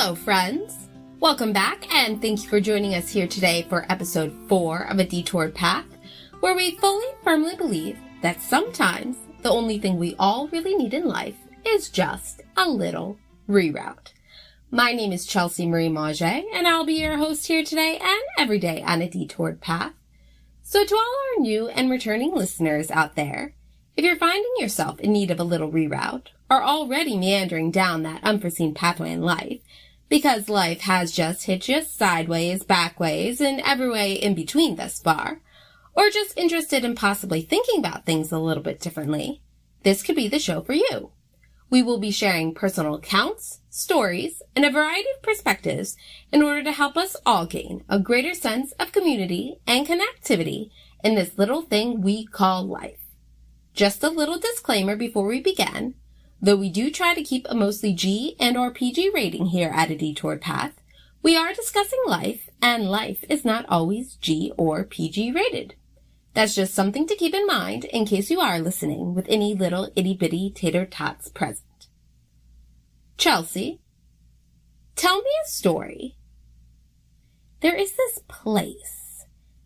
Hello, friends. Welcome back, and thank you for joining us here today for episode 4 of A Detoured Path, where we fully, firmly believe that sometimes the only thing we all really need in life is just a little reroute. My name is Chelsea Marie Mauger, and I'll be your host here today and every day on A Detoured Path. So to all our new and returning listeners out there, if you're finding yourself in need of a little reroute, or already meandering down that unforeseen pathway in life, because life has just hit you sideways, backways, and every way in between thus far, or just interested in possibly thinking about things a little bit differently, this could be the show for you. We will be sharing personal accounts, stories, and a variety of perspectives in order to help us all gain a greater sense of community and connectivity in this little thing we call life. Just a little disclaimer before we begin. Though we do try to keep a mostly G and or PG rating here at A Detoured Path, we are discussing life, and life is not always G or PG rated. That's just something to keep in mind in case you are listening with any little itty-bitty tater tots present. Chelsea, tell me a story. There is this place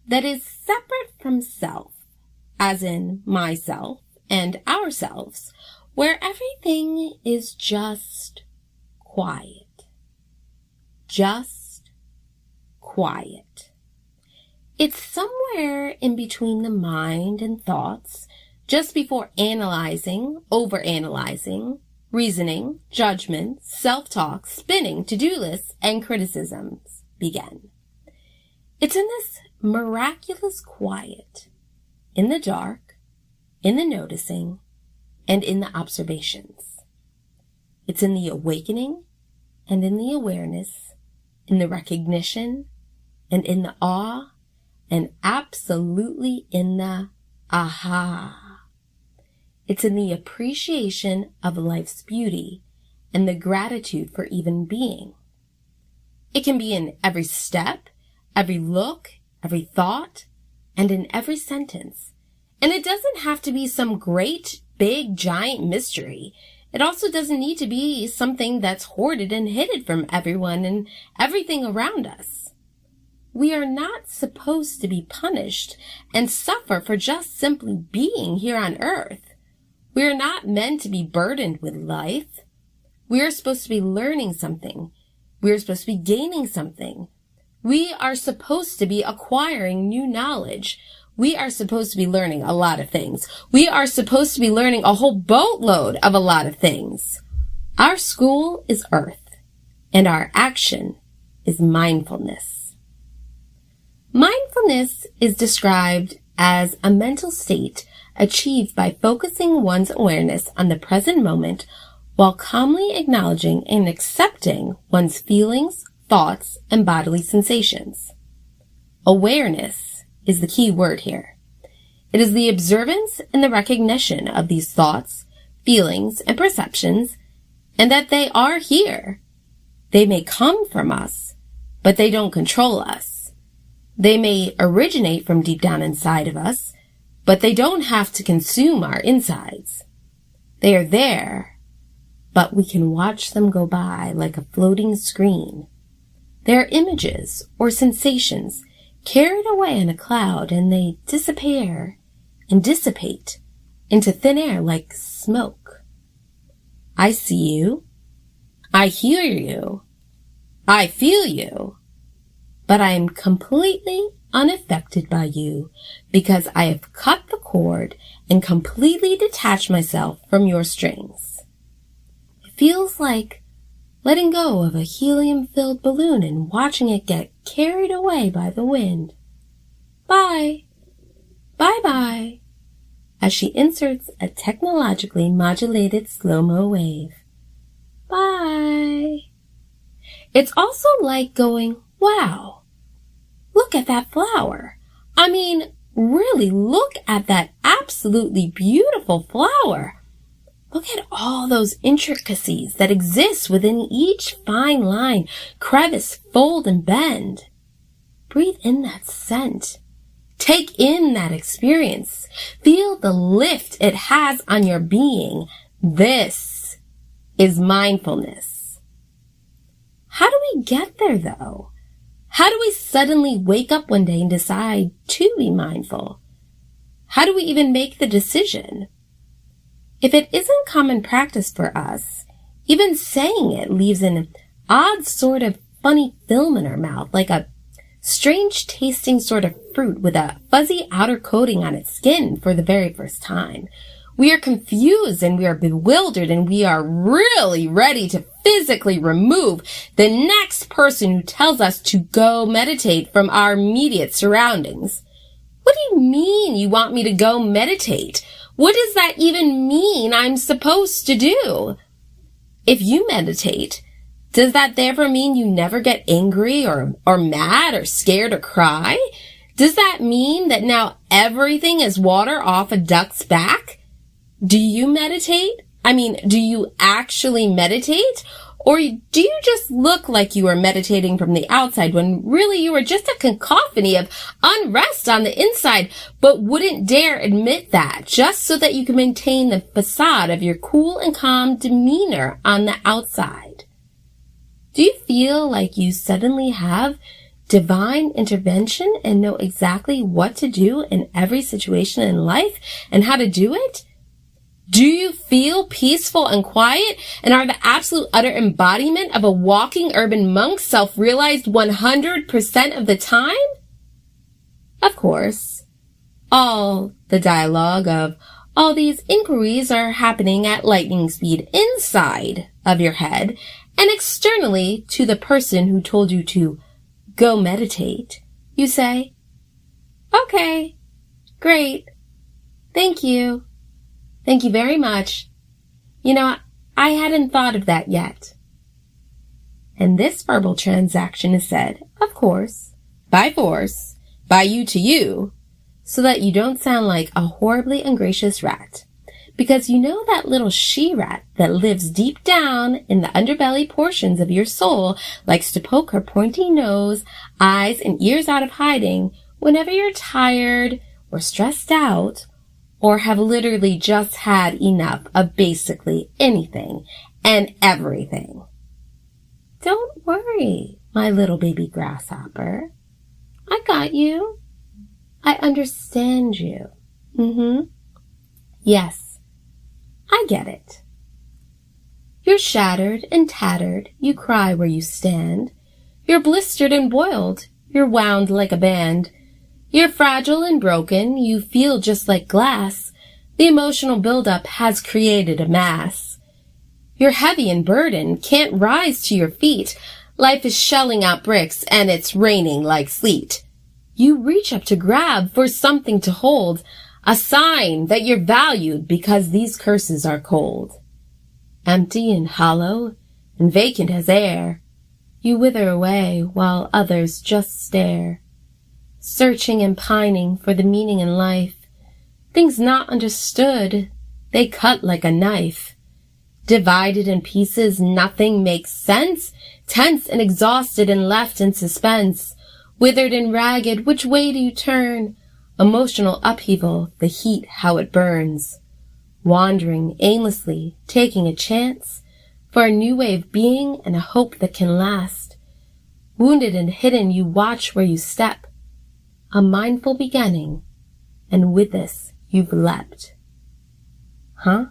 that is separate from self, as in myself and ourselves, where everything is just quiet. Just quiet. It's somewhere in between the mind and thoughts, just before analyzing, overanalyzing, reasoning, judgment, self-talk, spinning, to-do lists, and criticisms begin. It's in this miraculous quiet, in the dark, in the noticing, and in the observations. It's in the awakening and in the awareness, in the recognition and in the awe, and absolutely in the aha. It's in the appreciation of life's beauty and the gratitude for even being. It can be in every step, every look, every thought, and in every sentence. And it doesn't have to be some great, big, giant mystery. It also doesn't need to be something that's hoarded and hidden from everyone and everything around us. We are not supposed to be punished and suffer for just simply being here on earth. We are not meant to be burdened with life. We are supposed to be learning something. We are supposed to be gaining something. We are supposed to be acquiring new knowledge. We are supposed to be learning a lot of things. We are supposed to be learning a whole boatload of a lot of things. Our school is Earth, and our action is mindfulness. Mindfulness is described as a mental state achieved by focusing one's awareness on the present moment while calmly acknowledging and accepting one's feelings, thoughts, and bodily sensations. Awareness is the key word here. It is the observance and the recognition of these thoughts, feelings, and perceptions, and that they are here. They may come from us, but they don't control us. They may originate from deep down inside of us, but they don't have to consume our insides. They are there, but we can watch them go by like a floating screen. They are images or sensations carried away in a cloud, and they disappear and dissipate into thin air like smoke. I see you. I hear you. I feel you. But I am completely unaffected by you because I have cut the cord and completely detached myself from your strings. It feels like letting go of a helium-filled balloon and watching it get carried away by the wind. Bye. Bye-bye. As she inserts a technologically modulated slow-mo wave. Bye. It's also like going, wow, look at that flower. I mean, really look at that absolutely beautiful flower. Look at all those intricacies that exist within each fine line, crevice, fold, and bend. Breathe in that scent. Take in that experience. Feel the lift it has on your being. This is mindfulness. How do we get there, though? How do we suddenly wake up one day and decide to be mindful? How do we even make the decision? If it isn't common practice for us, even saying it leaves an odd sort of funny film in our mouth, like a strange tasting sort of fruit with a fuzzy outer coating on its skin for the very first time. We are confused and we are bewildered and we are really ready to physically remove the next person who tells us to go meditate from our immediate surroundings. What do you mean you want me to go meditate? What does that even mean I'm supposed to do? If you meditate, does that therefore mean you never get angry or mad or scared or cry? Does that mean that now everything is water off a duck's back? Do you meditate? I mean, do you actually meditate? Or do you just look like you are meditating from the outside when really you are just a cacophony of unrest on the inside, but wouldn't dare admit that just so that you can maintain the facade of your cool and calm demeanor on the outside? Do you feel like you suddenly have divine intervention and know exactly what to do in every situation in life and how to do it? Do you feel peaceful and quiet and are the absolute utter embodiment of a walking urban monk, self-realized 100% of the time? Of course, all the dialogue of all these inquiries are happening at lightning speed inside of your head and externally to the person who told you to go meditate. You say, okay, great, thank you. Thank you very much. You know, I hadn't thought of that yet. And this verbal transaction is said, of course, by force, by you to you, so that you don't sound like a horribly ungracious rat. Because you know that little she-rat that lives deep down in the underbelly portions of your soul likes to poke her pointy nose, eyes, and ears out of hiding whenever you're tired or stressed out, or have literally just had enough of basically anything and everything. Don't worry, my little baby grasshopper. I got you. I understand you. Yes, I get it. You're shattered and tattered. You cry where you stand. You're blistered and boiled. You're wound like a band. You're fragile and broken, you feel just like glass. The emotional buildup has created a mass. You're heavy and burdened, can't rise to your feet. Life is shelling out bricks and it's raining like sleet. You reach up to grab for something to hold, a sign that you're valued because these curses are cold. Empty and hollow and vacant as air, you wither away while others just stare. Searching and pining for the meaning in life. Things not understood, they cut like a knife. Divided in pieces, nothing makes sense. Tense and exhausted and left in suspense. Withered and ragged, which way do you turn? Emotional upheaval, the heat how it burns. Wandering aimlessly, taking a chance for a new way of being and a hope that can last. Wounded and hidden, you watch where you step. A mindful beginning, and with this, you've leapt. Huh?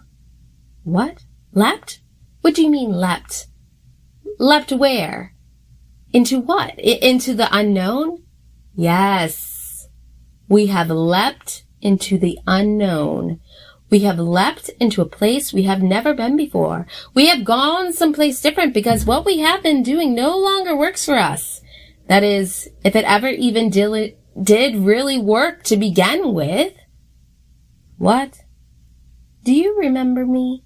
What? Leapt? What do you mean leapt? Leapt where? Into what? Into the unknown? Yes. We have leapt into the unknown. We have leapt into a place we have never been before. We have gone someplace different because what we have been doing no longer works for us. That is, if it ever even did really work to begin with. What? Do you remember me?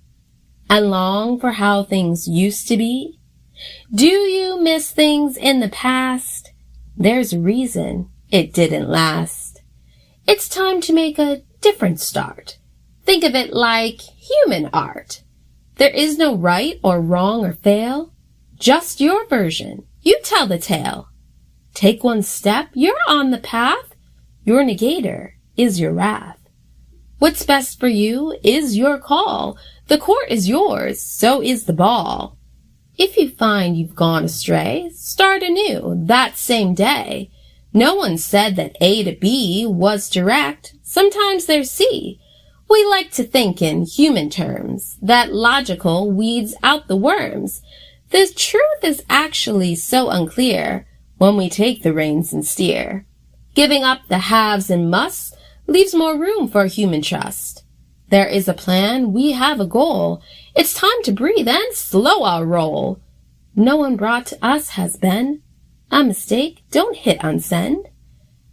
And long for how things used to be? Do you miss things in the past? There's a reason it didn't last. It's time to make a different start. Think of it like human art. There is no right or wrong or fail. Just your version. You tell the tale. Take one step, you're on the path. Your negator is your wrath. What's best for you is your call. The court is yours, so is the ball. If you find you've gone astray, start anew that same day. No one said that A to B was direct. Sometimes there's C. We like to think in human terms, that logical weeds out the worms. The truth is actually so unclear when we take the reins and steer. Giving up the haves and musts leaves more room for human trust. There is a plan, we have a goal. It's time to breathe and slow our roll. No one brought to us has been a mistake, don't hit unsend.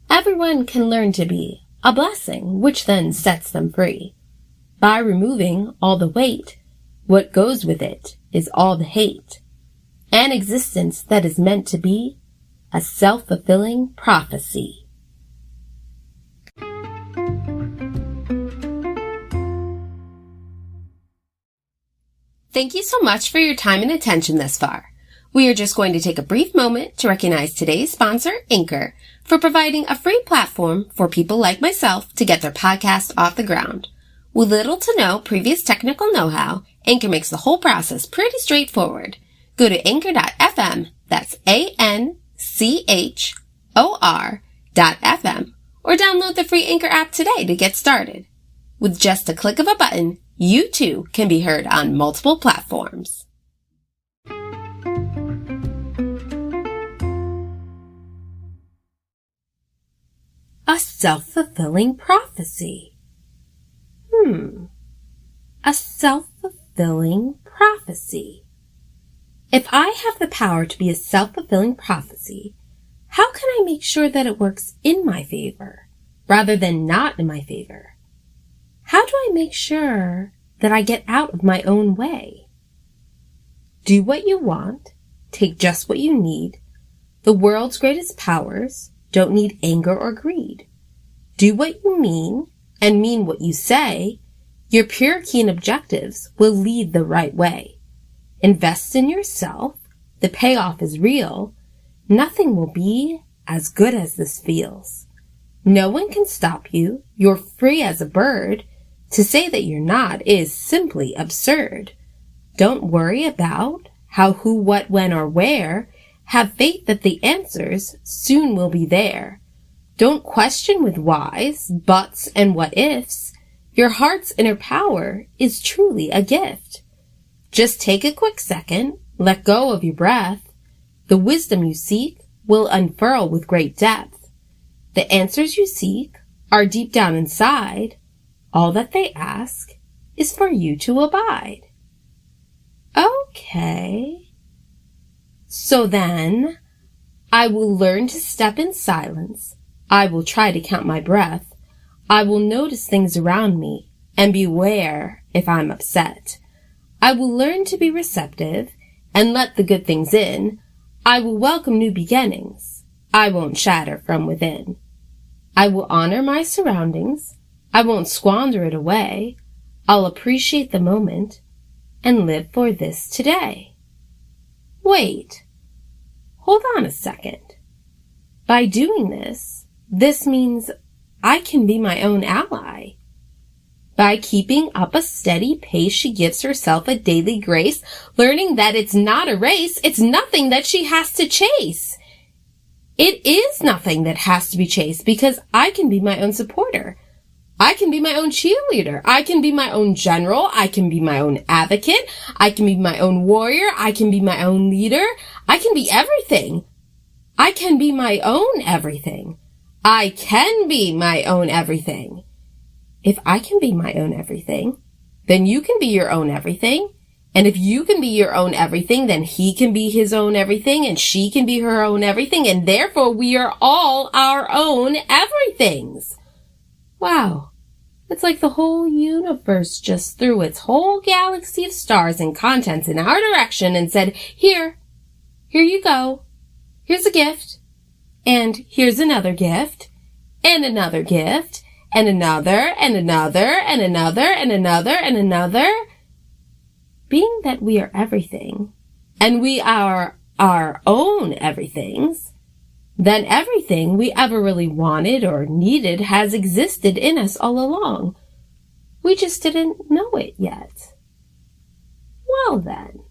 Everyone can learn to be a blessing, which then sets them free. By removing all the weight, what goes with it is all the hate. An existence that is meant to be a self-fulfilling prophecy. Thank you so much for your time and attention thus far. We are just going to take a brief moment to recognize today's sponsor, Anchor, for providing a free platform for people like myself to get their podcast off the ground. With little to no previous technical know-how, Anchor makes the whole process pretty straightforward. Go to anchor.fm, that's ANCHOR.FM, or download the free Anchor app today to get started. With just a click of a button, you too can be heard on multiple platforms. A self-fulfilling prophecy. A self-fulfilling prophecy. If I have the power to be a self-fulfilling prophecy, how can I make sure that it works in my favor rather than not in my favor? How do I make sure that I get out of my own way? Do what you want, take just what you need. The world's greatest powers don't need anger or greed. Do what you mean and mean what you say. Your pure, keen objectives will lead the right way. Invest in yourself. The payoff is real. Nothing will be as good as this feels. No one can stop you. You're free as a bird. To say that you're not is simply absurd. Don't worry about how, who, what, when, or where. Have faith that the answers soon will be there. Don't question with whys, buts, and what ifs. Your heart's inner power is truly a gift. Just take a quick second, let go of your breath. The wisdom you seek will unfurl with great depth. The answers you seek are deep down inside. All that they ask is for you to abide. Okay. So then, I will learn to step in silence. I will try to count my breath. I will notice things around me and beware if I'm upset. I will learn to be receptive and let the good things in. I will welcome new beginnings. I won't shatter from within. I will honor my surroundings. I won't squander it away. I'll appreciate the moment and live for this today. Wait, hold on a second. By doing this means I can be my own ally. By keeping up a steady pace, she gives herself a daily grace, learning that it's not a race, it's nothing that she has to chase. It is nothing that has to be chased because I can be my own supporter. I can be my own cheerleader. I can be my own general. I can be my own advocate. I can be my own warrior. I can be my own leader. I can be everything. I can be my own everything. I can be my own everything. If I can be my own everything, then you can be your own everything. And if you can be your own everything, then he can be his own everything and she can be her own everything. And therefore we are all our own everythings. Wow. It's like the whole universe just threw its whole galaxy of stars and contents in our direction and said, here you go. Here's a gift. And here's another gift. And another gift. And another, and another, and another, and another, and another. Being that we are everything, and we are our own everythings, then everything we ever really wanted or needed has existed in us all along. We just didn't know it yet. Well then,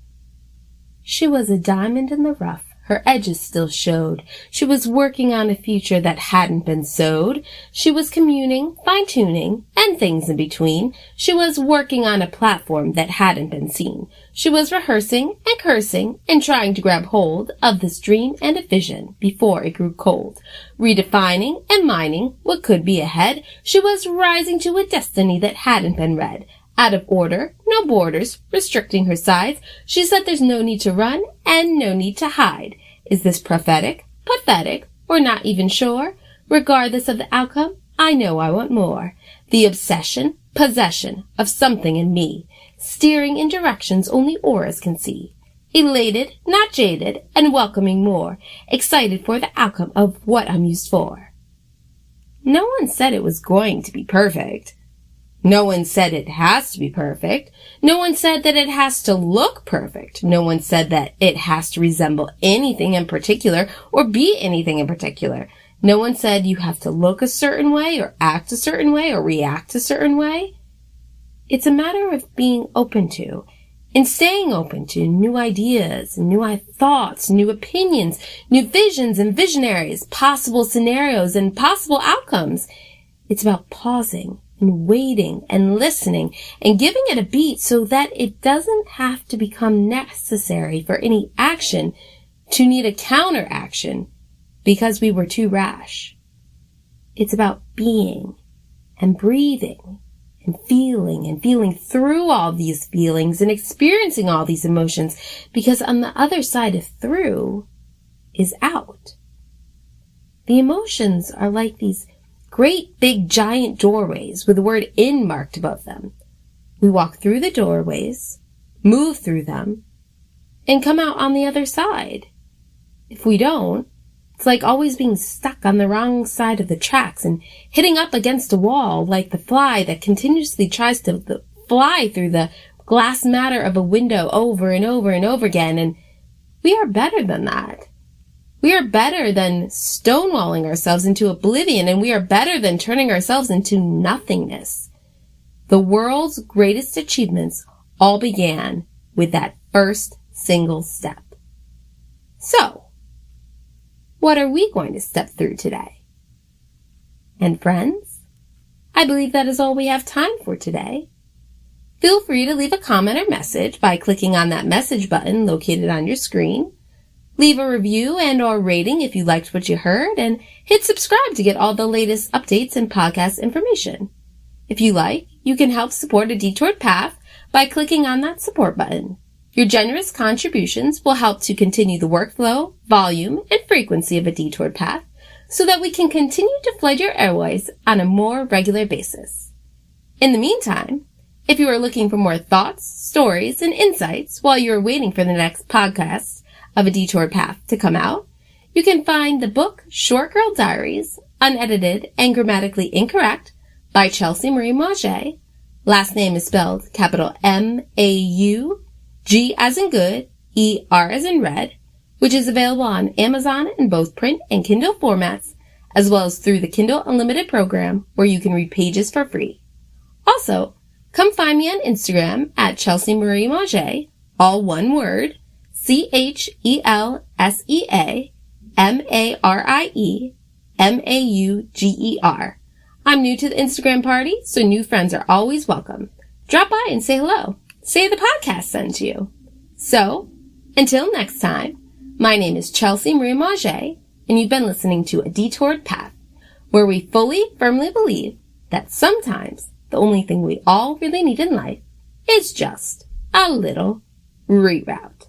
She was a diamond in the rough. Her edges still showed. She was working on a future that hadn't been sowed. She was communing, fine-tuning, and things in between. She was working on a platform that hadn't been seen. She was rehearsing and cursing and trying to grab hold of this dream and a vision before it grew cold. Redefining and mining what could be ahead. She was rising to a destiny that hadn't been read. Out of order, no borders, restricting her sides. She said there's no need to run and no need to hide. Is this prophetic, pathetic, or not even sure? Regardless of the outcome, I know I want more. The obsession, possession of something in me, steering in directions only auras can see. Elated, not jaded, and welcoming more, excited for the outcome of what I'm used for. No one said it was going to be perfect. No one said it has to be perfect. No one said that it has to look perfect. No one said that it has to resemble anything in particular or be anything in particular. No one said you have to look a certain way or act a certain way or react a certain way. It's a matter of being open to and staying open to new ideas, new thoughts, new opinions, new visions and visionaries, possible scenarios and possible outcomes. It's about pausing and waiting and listening and giving it a beat so that it doesn't have to become necessary for any action to need a counteraction because we were too rash. It's about being and breathing and feeling through all these feelings and experiencing all these emotions, because on the other side of through is out. The emotions are like these great big giant doorways with the word in marked above them. We walk through the doorways, move through them, and come out on the other side. If we don't, it's like always being stuck on the wrong side of the tracks and hitting up against a wall like the fly that continuously tries to fly through the glass matter of a window over and over and over again. And we are better than that. We are better than stonewalling ourselves into oblivion, and we are better than turning ourselves into nothingness. The world's greatest achievements all began with that first single step. So, what are we going to step through today? And friends, I believe that is all we have time for today. Feel free to leave a comment or message by clicking on that message button located on your screen. Leave a review and or rating if you liked what you heard, and hit subscribe to get all the latest updates and podcast information. If you like, you can help support A Detoured Path by clicking on that support button. Your generous contributions will help to continue the workflow, volume, and frequency of A Detoured Path so that we can continue to flood your airways on a more regular basis. In the meantime, if you are looking for more thoughts, stories, and insights while you are waiting for the next podcast of A Detoured Path to come out, you can find the book Short Girl Diaries, Unedited and Grammatically Incorrect by Chelsea Marie Mauger. Last name is spelled capital M-A-U, G as in good, E-R as in red, which is available on Amazon in both print and Kindle formats, as well as through the Kindle Unlimited program where you can read pages for free. Also, come find me on Instagram at Chelsea Marie Mauger, all one word, CHELSEAMARIEMAUGER. I'm new to the Instagram party, so new friends are always welcome. Drop by and say hello. Say the podcast sent to you. So, until next time, my name is Chelsea Marie Mauger, and you've been listening to A Detoured Path, where we firmly believe that sometimes the only thing we all really need in life is just a little reroute.